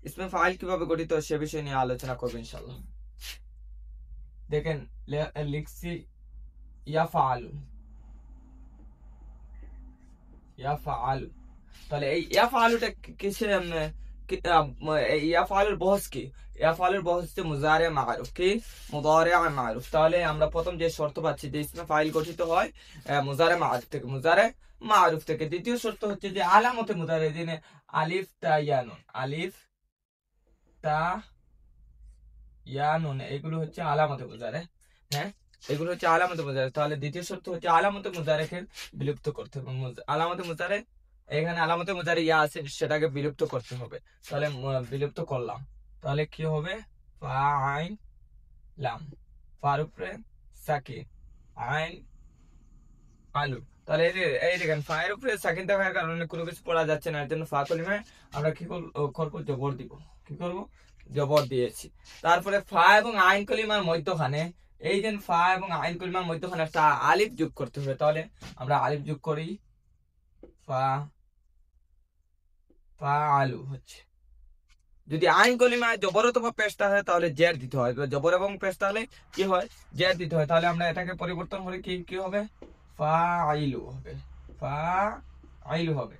ইসমে ফাইল কিভাবে গঠিত সে বিষয় নিয়ে আলোচনা করবো ইনশাআল্লাহ। দেখেন লিখছি ইয়াফআলু, ইয়াফআলু। তাহলে এই ইয়াফআলুটা কিসের ইয়াফআলুর বহস কি? ইয়াফআলুর বহস হচ্ছে মুজারে মারুফ, কি মুদারে মারুফ। তাহলে আমরা প্রথম যে শর্ত পাচ্ছি যে ইসমে ফাইল গঠিত হয় মুজারে মারুফ থেকে, মুজারে মারুফ থেকে। দ্বিতীয় শর্ত হচ্ছে যে আলামতে মুজারে দিনে আলিফ তা ইয়া নুন, আলিফ তা ইয়া নুন, এগুলো হচ্ছে আলামতে মুজারে। হ্যাঁ, এগুলো হচ্ছে আলামতে মুজারে। তাহলে দ্বিতীয় শর্ত হচ্ছে আলামতে মুজারেকে বিলুপ্ত করতে হবে। আলামতে মুজারে, এখানে আলামতে মুজারে ইয়া আছে, সেটাকে বিলুপ্ত করতে হবে। তাহলে বিলুপ্ত করলাম, তাহলে কি হবে? ফা আইন লাম, ফার উপরে সাকিন, আইন আলু। তাহলে এই দেখেন ফায়ের উপরে সাকিন থাকার কারণে কোনো কিছু পড়া যাচ্ছে না, এর জন্য ফা কলিমায় আমরা কি করবো? জবর দিব। কি করব? জবর দিয়েছি। তারপরে ফা এবং আইন কলিমার মধ্যখানে, এই যে ফা এবং আইন কলিমার মধ্যখানে একটা আলিফ যোগ করতে হবে। তাহলে আমরা আলিফ যোগ করি, ফা ফা আলু হচ্ছে। যদি আইন কলিমায় জবর অথবা পেশটা হয় তাহলে জের দিতে হয়। জবর এবং পেশটা হলে কি হয়? জের দিতে হয়। তাহলে আমরা এটাকে পরিবর্তন করে কি হবে? ফা আইলু হবে, ফা আইলু হবে।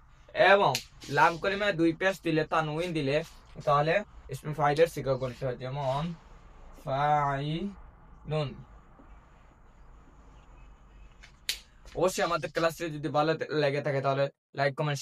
এবং লাম কলিমায় দুই পেশ দিলে, তানউইন দিলে, তাহলে ইসমে ফাইলের সিগা করতে হয়, যেমন ফাইলুন। অবশ্যই আমাদের ক্লাসটি যদি ভালো লেগে থাকে তাহলে লাইক কমেন্ট